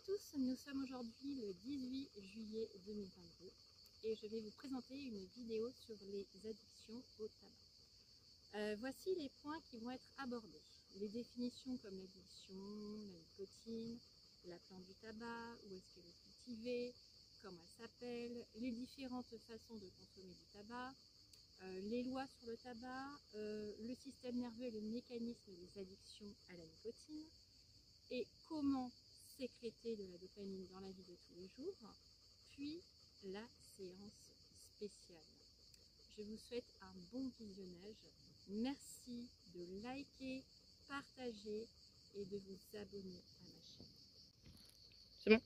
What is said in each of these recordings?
tous, nous sommes aujourd'hui le 18 juillet 2022 et je vais vous présenter une vidéo sur les addictions au tabac. Voici les points qui vont être abordés. Les définitions comme l'addiction, la nicotine, la plante du tabac, où est-ce qu'elle est cultivée, comment elle s'appelle, les différentes façons de consommer du tabac, les lois sur le tabac, le système nerveux et le mécanisme des addictions à la nicotine, et comment sécréter de la dopamine dans la vie de tous les jours, puis la séance spéciale. Je vous souhaite un bon visionnage. Merci de liker, partager et de vous abonner à ma chaîne. C'est bon?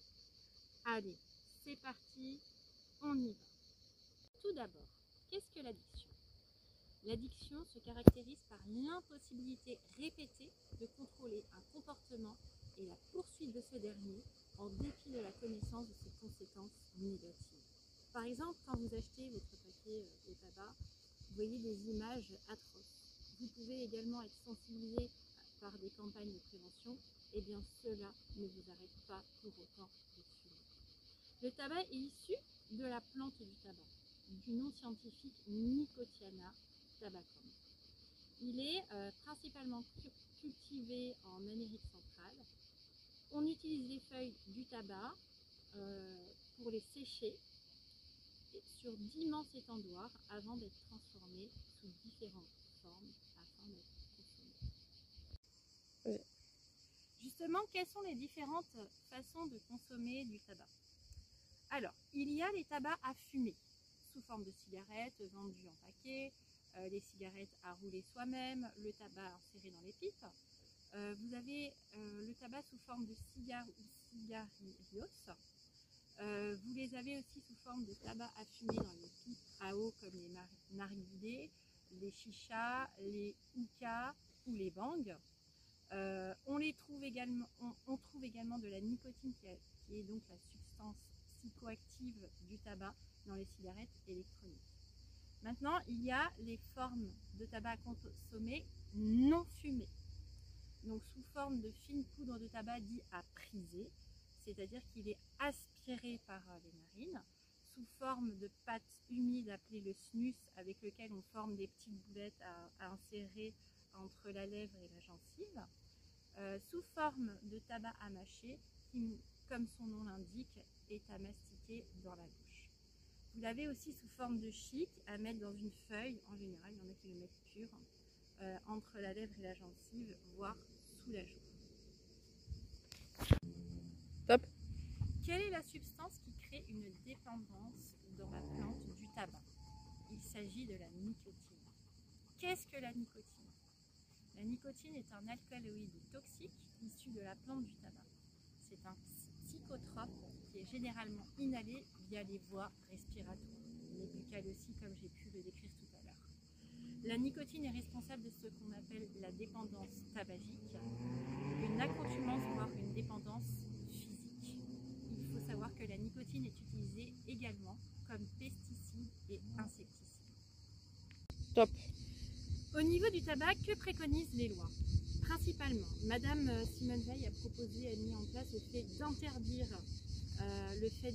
Allez, c'est parti, on y va. Tout d'abord, qu'est-ce que l'addiction? L'addiction se caractérise par l'impossibilité répétée de contrôler un comportement et la poursuite de ce dernier en dépit de la connaissance de ses conséquences négatives. Par exemple, quand vous achetez votre paquet au tabac, vous voyez des images atroces. Vous pouvez également être sensibilisé par des campagnes de prévention, et bien cela ne vous arrête pas pour autant de fumer. Le tabac est issu de la plante du tabac, du nom scientifique Nicotiana tabacum. Il est principalement cultivé en Amérique centrale. On utilise les feuilles du tabac pour les sécher sur d'immenses étendoirs avant d'être transformés sous différentes formes afin d'être consommés. Oui. Justement, quelles sont les différentes façons de consommer du tabac? Alors, il y a les tabacs à fumer sous forme de cigarettes vendues en paquet, les cigarettes à rouler soi-même, le tabac inséré dans les pipes. Vous avez le tabac sous forme de cigares ou cigarillos. Vous les avez aussi sous forme de tabac à fumer dans les pipes à eau comme les narguilés, les chichas, les hookahs ou les bangs. On trouve également de la nicotine qui est donc la substance psychoactive du tabac dans les cigarettes électroniques. Maintenant, il y a les formes de tabac à consommer non fumées. Donc sous forme de fine poudre de tabac dit à priser, c'est-à-dire qu'il est aspiré par les narines, sous forme de pâte humide appelée le snus, avec lequel on forme des petites boulettes à insérer entre la lèvre et la gencive, sous forme de tabac à mâcher, qui, comme son nom l'indique, est à mastiquer dans la bouche. Vous l'avez aussi sous forme de chic, à mettre dans une feuille, en général, il y en a qui le mettent pur, entre la lèvre et la gencive, voire sous la joue. Top. Quelle est la substance qui crée une dépendance dans la plante du tabac? Il s'agit de la nicotine. Qu'est-ce que la nicotine? La nicotine est un alcaloïde toxique issu de la plante du tabac. C'est un psychotrope qui est généralement inhalé via les voies respiratoires, les buccales aussi, comme j'ai pu le décrire tout à l'heure. La nicotine est responsable de ce qu'on appelle la dépendance tabagique, une accoutumance voire une dépendance physique. Il faut savoir que la nicotine est utilisée également comme pesticide et insecticide. Top. Au niveau du tabac, que préconisent les lois? Principalement, Madame Simone Veil a proposé, a mis en place le fait d'interdire le fait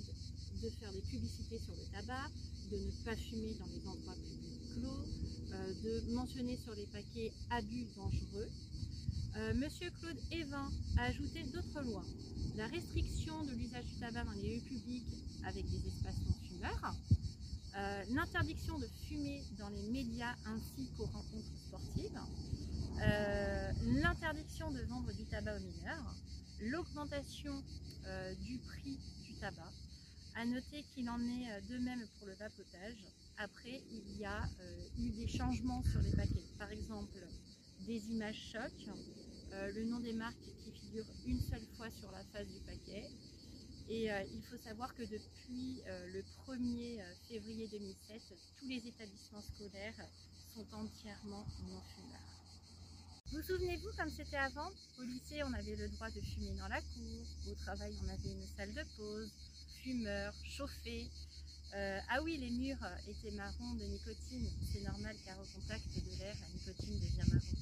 de faire des publicités sur le tabac, de ne pas fumer dans les endroits publics clos, de mentionner sur les paquets abus dangereux. Monsieur Claude Évin a ajouté d'autres lois. La restriction de l'usage du tabac dans les lieux publics avec des espaces non fumeurs, l'interdiction de fumer dans les médias ainsi qu'aux rencontres sportives, l'interdiction de vendre du tabac aux mineurs, l'augmentation du prix du tabac. À noter qu'il en est de même pour le vapotage. Après, il y a eu des changements sur les paquets. Par exemple, des images choc, le nom des marques qui figure une seule fois sur la face du paquet. Et il faut savoir que depuis le 1er février 2007, tous les établissements scolaires sont entièrement non-fumeurs. Vous souvenez-vous comme c'était avant? Au lycée, on avait le droit de fumer dans la cour. Au travail, on avait une salle de pause, fumeur, chauffé. Ah oui, les murs étaient marrons de nicotine. C'est normal car au contact de l'air, la nicotine devient marron.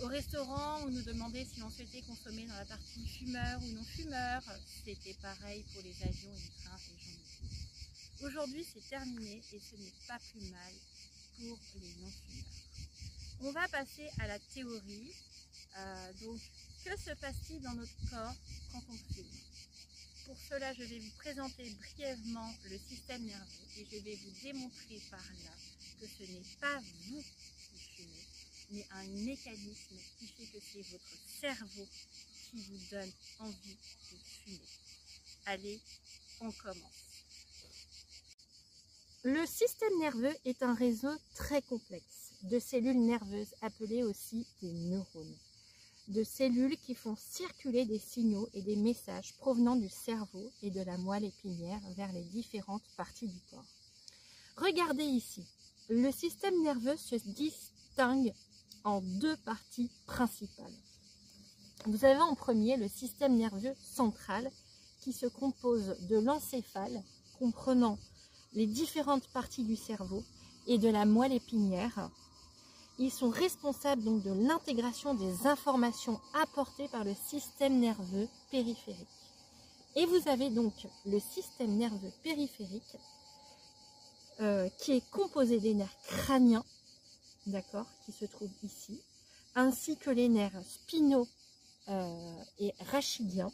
Au restaurant, on nous demandait si on souhaitait consommer dans la partie fumeur ou non fumeur. C'était pareil pour les avions et les trains et j'en ai plus. Aujourd'hui, c'est terminé et ce n'est pas plus mal pour les non-fumeurs. On va passer à la théorie. Donc, que se passe-t-il dans notre corps quand on fume? Pour cela, je vais vous présenter brièvement le système nerveux et je vais vous démontrer par là que ce n'est pas vous qui fumez, mais un mécanisme qui fait que c'est votre cerveau qui vous donne envie de fumer. Allez, on commence. Le système nerveux est un réseau très complexe de cellules nerveuses appelées aussi des neurones. De cellules qui font circuler des signaux et des messages provenant du cerveau et de la moelle épinière vers les différentes parties du corps. Regardez ici, le système nerveux se distingue en deux parties principales. Vous avez en premier le système nerveux central qui se compose de l'encéphale comprenant les différentes parties du cerveau et de la moelle épinière. Ils sont responsables donc de l'intégration des informations apportées par le système nerveux périphérique. Et vous avez donc le système nerveux périphérique qui est composé des nerfs crâniens, d'accord, qui se trouvent ici, ainsi que les nerfs spinaux et rachidiens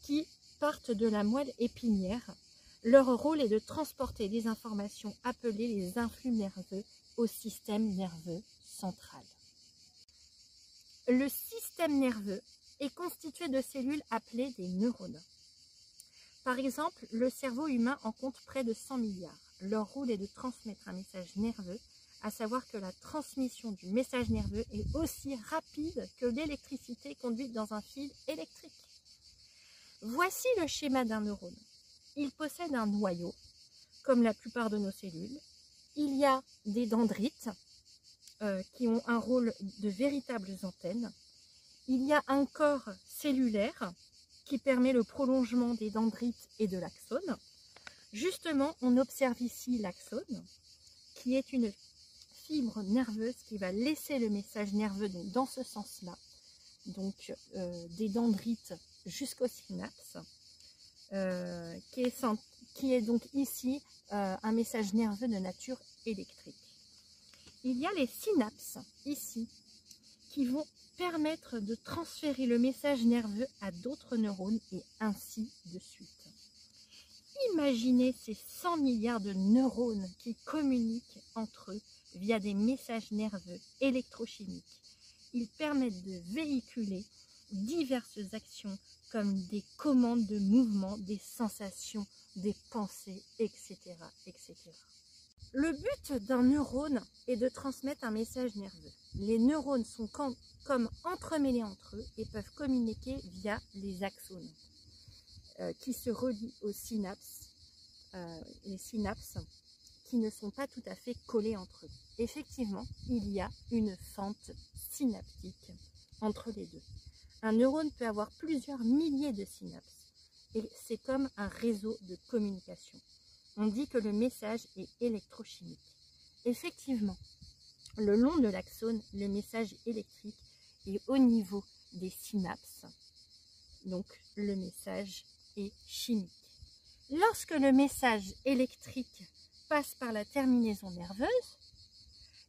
qui partent de la moelle épinière. Leur rôle est de transporter les informations appelées les influx nerveux au système nerveux central. Le système nerveux est constitué de cellules appelées des neurones. Par exemple, le cerveau humain en compte près de 100 milliards. Leur rôle est de transmettre un message nerveux, à savoir que la transmission du message nerveux est aussi rapide que l'électricité conduite dans un fil électrique. Voici le schéma d'un neurone. Il possède un noyau, comme la plupart de nos cellules. Il y a des dendrites qui ont un rôle de véritables antennes. Il y a un corps cellulaire qui permet le prolongement des dendrites et de l'axone. Justement, on observe ici l'axone, qui est une fibre nerveuse qui va laisser le message nerveux donc, dans ce sens-là, donc des dendrites jusqu'aux synapses, qui est donc ici un message nerveux de nature électrique. Il y a les synapses ici qui vont permettre de transférer le message nerveux à d'autres neurones et ainsi de suite. Imaginez ces 100 milliards de neurones qui communiquent entre eux via des messages nerveux électrochimiques. Ils permettent de véhiculer diverses actions comme des commandes de mouvement, des sensations, des pensées, etc., etc. Le but d'un neurone est de transmettre un message nerveux. Les neurones sont comme entremêlés entre eux et peuvent communiquer via les axones qui se relient aux synapses, les synapses qui ne sont pas tout à fait collées entre eux. Effectivement, il y a une fente synaptique entre les deux. Un neurone peut avoir plusieurs milliers de synapses et c'est comme un réseau de communication. On dit que le message est électrochimique. Effectivement, le long de l'axone, le message électrique est au niveau des synapses. Donc, le message est chimique. Lorsque le message électrique passe par la terminaison nerveuse,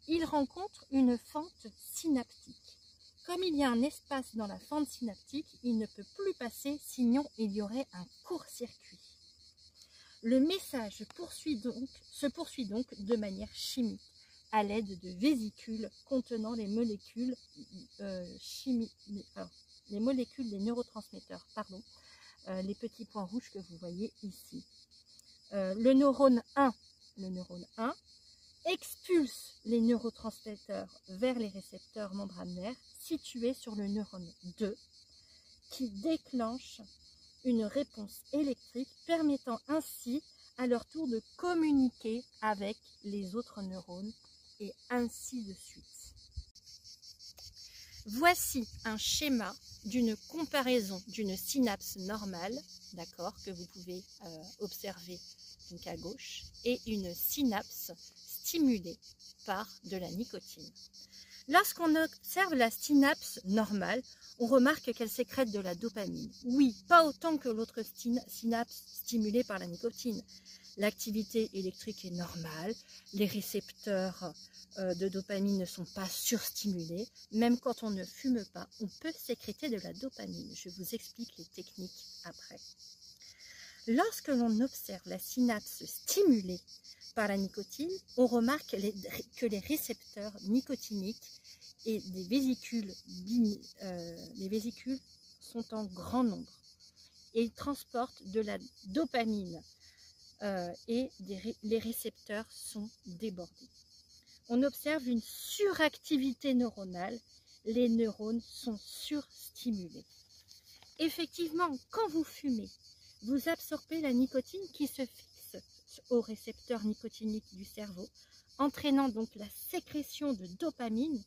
il rencontre une fente synaptique. Comme il y a un espace dans la fente synaptique, il ne peut plus passer, sinon il y aurait un court-circuit. Le message se poursuit donc de manière chimique à l'aide de vésicules contenant les molécules des neurotransmetteurs, les petits points rouges que vous voyez ici. Le neurone 1 expulse les neurotransmetteurs vers les récepteurs membranaires situés sur le neurone 2 qui déclenche une réponse électrique permettant ainsi à leur tour de communiquer avec les autres neurones et ainsi de suite. Voici un schéma d'une comparaison d'une synapse normale, d'accord, que vous pouvez observer donc à gauche, et une synapse stimulée par de la nicotine. Lorsqu'on observe la synapse normale, on remarque qu'elle sécrète de la dopamine. Oui, pas autant que l'autre synapse stimulée par la nicotine. L'activité électrique est normale, les récepteurs de dopamine ne sont pas surstimulés. Même quand on ne fume pas, on peut sécréter de la dopamine. Je vous explique les techniques après. Lorsque l'on observe la synapse stimulée par la nicotine, on remarque que les récepteurs nicotiniques et les vésicules sont en grand nombre. Et ils transportent de la dopamine et les récepteurs sont débordés. On observe une suractivité neuronale, les neurones sont surstimulés. Effectivement, quand vous fumez, vous absorbez la nicotine qui se fixe aux récepteurs nicotiniques du cerveau, entraînant donc la sécrétion de dopamine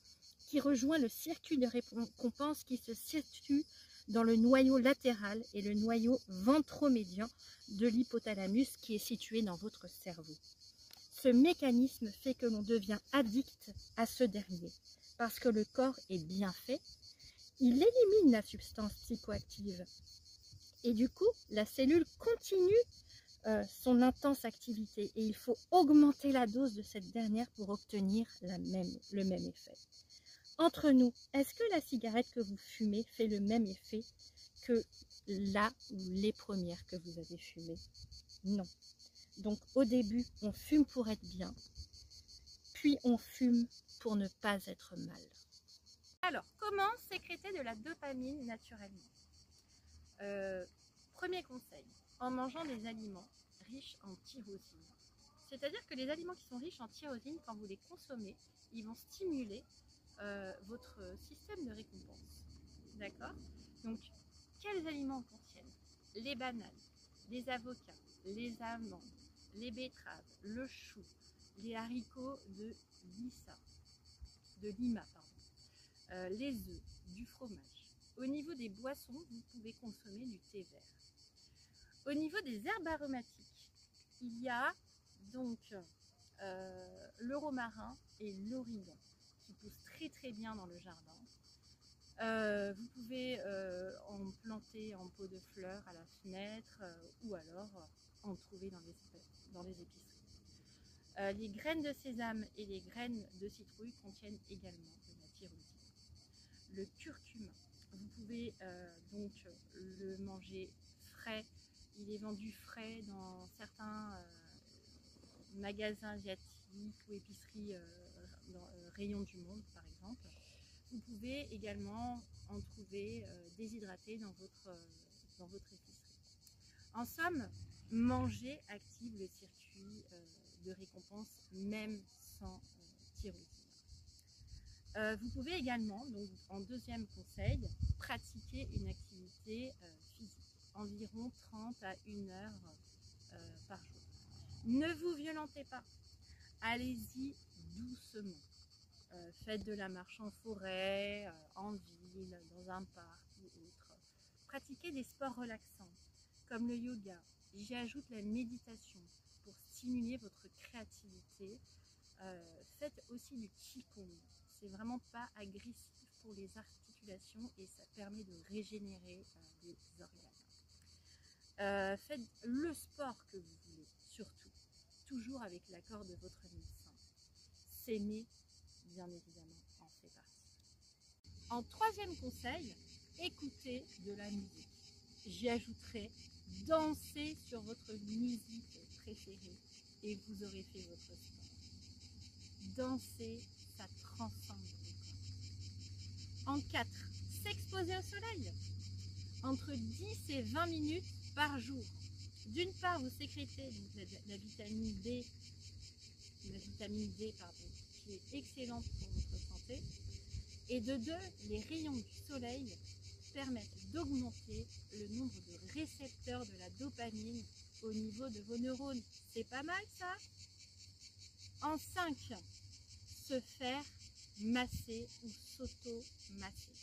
qui rejoint le circuit de récompense qui se situe dans le noyau latéral et le noyau ventromédian de l'hypothalamus qui est situé dans votre cerveau. Ce mécanisme fait que l'on devient addict à ce dernier. Parce que le corps est bien fait, il élimine la substance psychoactive. Et du coup, la cellule continue son intense activité. Et il faut augmenter la dose de cette dernière pour obtenir le même effet. Entre nous, est-ce que la cigarette que vous fumez fait le même effet que la ou les premières que vous avez fumées? Non. Donc au début, on fume pour être bien, puis on fume pour ne pas être mal. Alors, comment sécréter de la dopamine naturellement? Premier conseil, en mangeant des aliments riches en tyrosine. C'est-à-dire que les aliments qui sont riches en tyrosine, quand vous les consommez, ils vont stimuler votre système de récompense. D'accord? Donc, quels aliments contiennent? Les bananes, les avocats, les amandes, les betteraves, le chou, les haricots de Lima, les œufs, du fromage. Au niveau des boissons, vous pouvez consommer du thé vert. Au niveau des herbes aromatiques, il y a donc le romarin et l'origan qui poussent très bien dans le jardin. Vous pouvez en planter en pot de fleurs à la fenêtre ou alors en trouver dans les épiceries. Les graines de sésame et les graines de citrouille contiennent également de la tyrosine. Le curcuma, vous pouvez donc le manger frais. Il est vendu frais dans certains magasins asiatiques ou épiceries rayons du monde par exemple. Vous pouvez également en trouver déshydraté dans votre épicerie. En somme, manger active le circuit de récompense même sans tyrosine. Vous pouvez également, donc en deuxième conseil, pratiquer une activité physique, environ 30 à 1 heure par jour. Ne vous violentez pas, allez-y doucement. Faites de la marche en forêt, en ville, dans un parc ou autre. Pratiquez des sports relaxants, comme le yoga. J'y ajoute la méditation pour stimuler votre créativité. Faites aussi du qigong. C'est vraiment pas agressif pour les articulations et ça permet de régénérer les organes. Faites le sport que vous voulez, surtout, toujours avec l'accord de votre médecin. S'aimer, bien évidemment, en fait partie. En troisième conseil, écoutez de la musique. J'y ajouterai danser sur votre musique préférée et vous aurez fait votre sport. Danser, ça transcende le corps. En 4, s'exposer au soleil. Entre 10 et 20 minutes par jour. D'une part, vous sécrétez la vitamine D, qui est excellente pour votre santé. Et de 2, les rayons du soleil permettent d'augmenter le nombre de récepteurs de la dopamine au niveau de vos neurones. C'est pas mal ça? En 5, se faire masser ou s'auto-masser.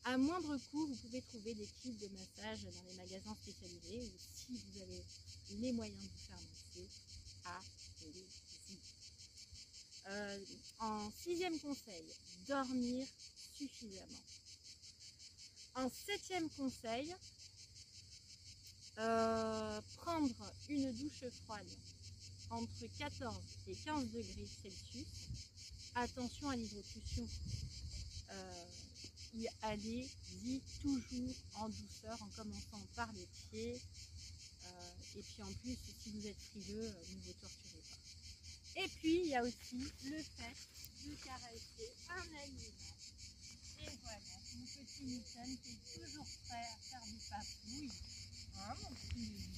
À moindre coût, vous pouvez trouver des kits de massage dans les magasins spécialisés ou si vous avez les moyens de vous faire masser, allez-y. En 6e conseil, dormir suffisamment. En 7e conseil, prendre une douche froide entre 14 et 15 degrés Celsius. Attention à l'hydrocution. Allez-y toujours en douceur, en commençant par les pieds. Et puis en plus, si vous êtes frileux, ne vous torturez pas. Et puis, il y a aussi le fait de caresser un animal. Et voilà, mon petit Newton qui est toujours prêt à faire du papouille. Hein, mon petit Newton?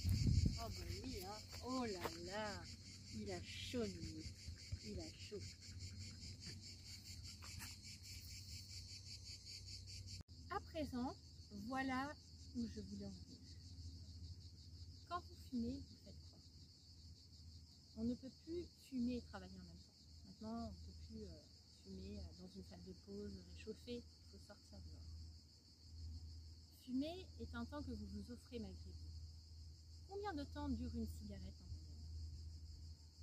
Oh ben oui, hein. Oh là là, il a chaud, lui. Il a chaud. À présent, voilà où je voulais en venir. Quand vous fumez, vous faites quoi? On ne peut plus fumer et travailler en même temps. Maintenant, on ne peut plus fumer dans une salle de pause, réchauffer, il faut sortir dehors. Fumer est un temps que vous vous offrez malgré vous. Combien de temps dure une cigarette en moyenne?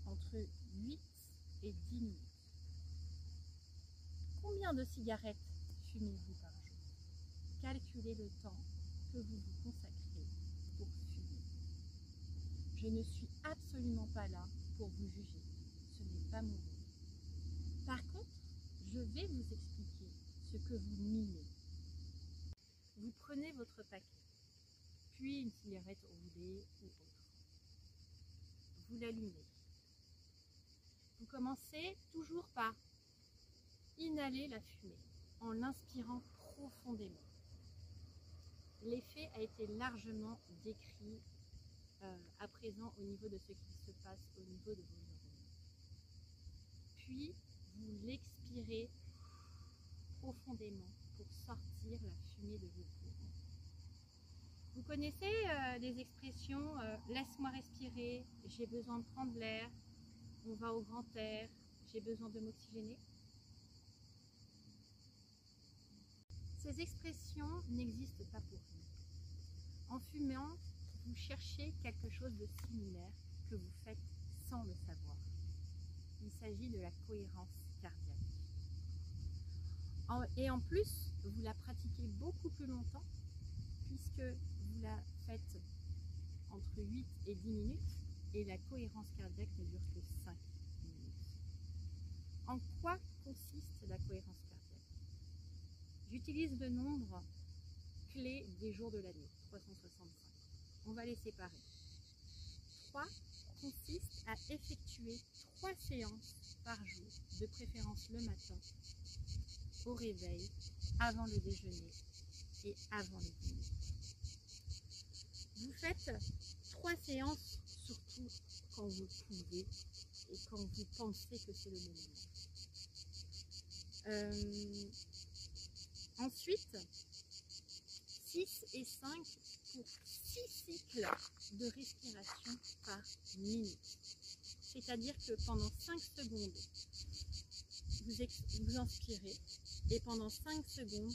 Entre 8 et 10 minutes. Combien de cigarettes fumez-vous par jour? Calculez le temps que vous vous consacrez pour fumer. Je ne suis absolument pas là pour vous juger. Ce n'est pas mon rôle. Par contre, je vais vous expliquer ce que vous mimez. Vous prenez votre paquet, puis une cigarette roulée ou autre. Vous l'allumez. Vous commencez toujours par inhaler la fumée en l'inspirant profondément. L'effet a été largement décrit à présent au niveau de ce qui se passe au niveau de vos neurones. Puis, vous l'expirez profondément pour sortir la fumée de vos poumons. Vous connaissez les expressions laisse-moi respirer, j'ai besoin de prendre l'air, on va au grand air, j'ai besoin de m'oxygéner. Ces expressions n'existent pas pour rien. En fumant, vous cherchez quelque chose de similaire que vous faites sans le savoir. Il s'agit de la cohérence cardiaque. Et en plus, vous la pratiquez beaucoup plus longtemps puisque vous la faites entre 8 et 10 minutes et la cohérence cardiaque ne dure que 5 minutes. En quoi consiste la cohérence cardiaque? J'utilise le nombre clé des jours de l'année, 365. On va les séparer. 3 consiste à effectuer 3 séances par jour, de préférence le matin, au réveil, avant le déjeuner et avant le dîner. Vous faites 3 séances surtout quand vous pouvez et quand vous pensez que c'est le moment. Ensuite, 6 et 5 pour 6 cycles de respiration par minute. C'est-à-dire que pendant 5 secondes, vous inspirez et pendant 5 secondes,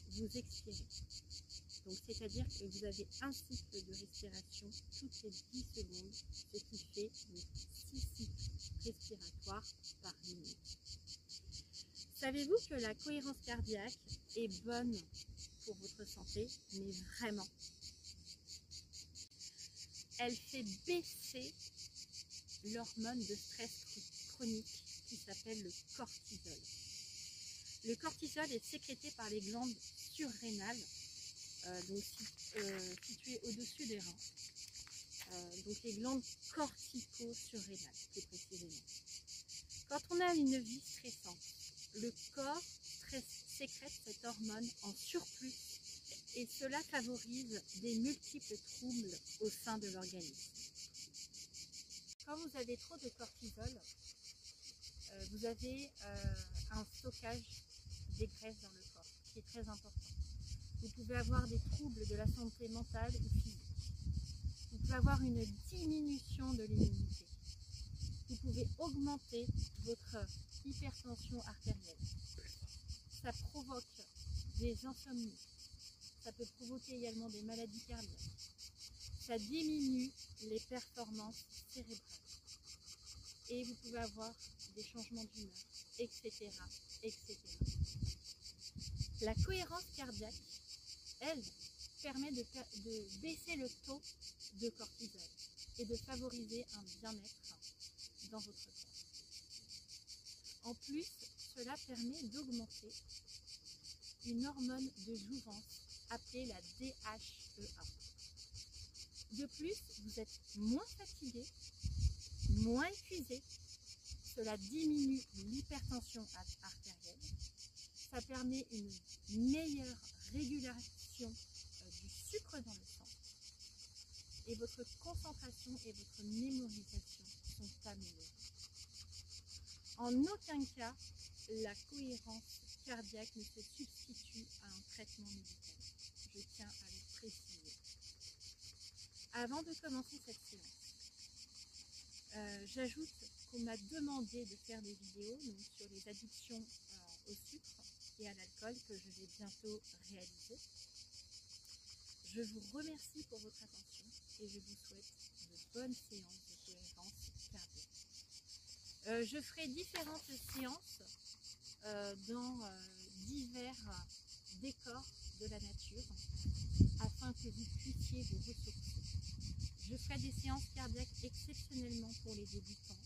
vous expirez. Donc c'est-à-dire que vous avez un cycle de respiration toutes les 10 secondes, ce qui fait 6 cycles respiratoires par minute. Savez-vous que la cohérence cardiaque est bonne pour votre santé, mais vraiment? Elle fait baisser l'hormone de stress chronique qui s'appelle le cortisol. Le cortisol est sécrété par les glandes surrénales, situées au-dessus des reins. Donc les glandes cortico-surrénales, plus précisément. Quand on a une vie stressante, le corps sécrète cette hormone en surplus et cela favorise des multiples troubles au sein de l'organisme. Quand vous avez trop de cortisol, vous avez un stockage des graisses dans le corps qui est très important. Vous pouvez avoir des troubles de la santé mentale ou physique. Vous pouvez avoir une diminution de l'immunité. Vous pouvez augmenter votre hypertension artérielle. Ça provoque des insomnies. Ça peut provoquer également des maladies cardiaques. Ça diminue les performances cérébrales. et vous pouvez avoir des changements d'humeur, etc., etc. La cohérence cardiaque, elle, permet de baisser le taux de cortisol et de favoriser un bien-être dans votre corps. En plus, cela permet d'augmenter une hormone de jouvence appelée la DHEA. De plus, vous êtes moins fatigué, moins épuisé. Cela diminue l'hypertension artérielle. Ça permet une meilleure régulation du sucre dans le sang. Et votre concentration et votre mémorisation sont améliorées. En aucun cas, la cohérence cardiaque ne se substitue à un traitement médical. Je tiens à le préciser. Avant de commencer cette séance, j'ajoute qu'on m'a demandé de faire des vidéos donc, sur les addictions au sucre et à l'alcool que je vais bientôt réaliser. Je vous remercie pour votre attention et je vous souhaite de bonnes séances de cohérence cardiaque. Je ferai différentes séances dans divers décors de la nature afin que vous puissiez vous ressourcer. Je ferai des séances cardiaques exceptionnellement pour les débutants,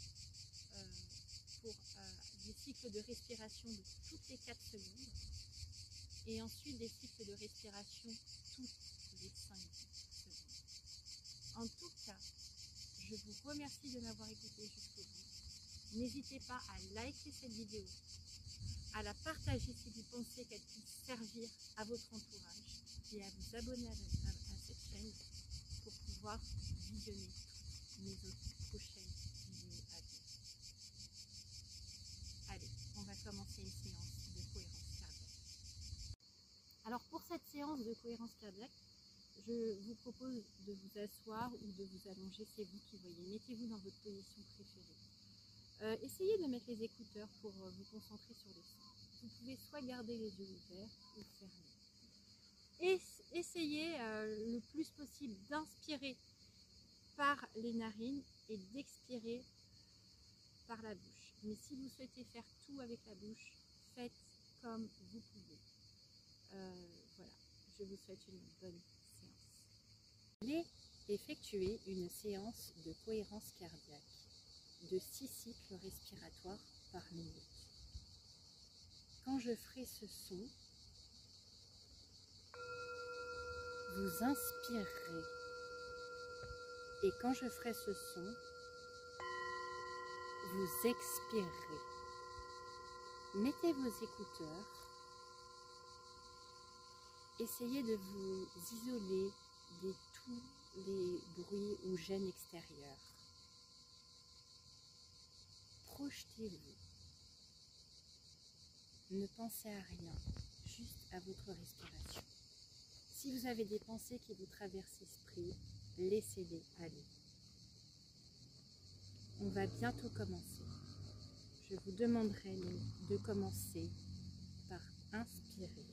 pour des cycles de respiration de toutes les 4 secondes et ensuite des cycles de respiration toutes les 5 secondes. En tout cas, je vous remercie de m'avoir écouté jusqu'au bout. N'hésitez pas à liker cette vidéo, à la partager si vous pensez qu'elle puisse servir à votre entourage et à vous abonner à cette chaîne pour pouvoir visionner mes autres prochaines vidéos à venir. Allez, on va commencer une séance de cohérence cardiaque. Alors pour cette séance de cohérence cardiaque, je vous propose de vous asseoir ou de vous allonger, c'est vous qui voyez. Mettez-vous dans votre position préférée. Essayez de mettre les écouteurs pour vous concentrer sur le son. Vous pouvez soit garder les yeux ouverts ou fermés. Et essayez le plus possible d'inspirer par les narines et d'expirer par la bouche. Mais si vous souhaitez faire tout avec la bouche, faites comme vous pouvez. Voilà, je vous souhaite une bonne séance. Allez effectuer une séance de cohérence cardiaque de 6 cycles respiratoires par minute. Quand je ferai ce son, vous inspirerez. Et quand je ferai ce son, vous expirerez. Mettez vos écouteurs. Essayez de vous isoler de tous les bruits ou gênes extérieurs. Projetez-vous. Ne pensez à rien, juste à votre respiration. Si vous avez des pensées qui vous traversent l'esprit, laissez-les aller. On va bientôt commencer. Je vous demanderai de commencer par inspirer.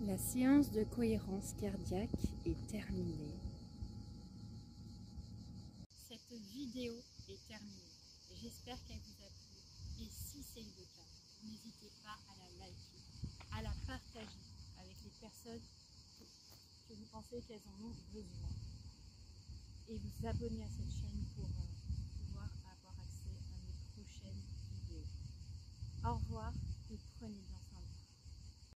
La séance de cohérence cardiaque est terminée. Cette vidéo est terminée. J'espère qu'elle vous a plu. Et si c'est le cas, n'hésitez pas à la liker, à la partager avec les personnes que vous pensez qu'elles en ont besoin. Et vous abonner à cette chaîne pour pouvoir avoir accès à mes prochaines vidéos. Au revoir et prenez bien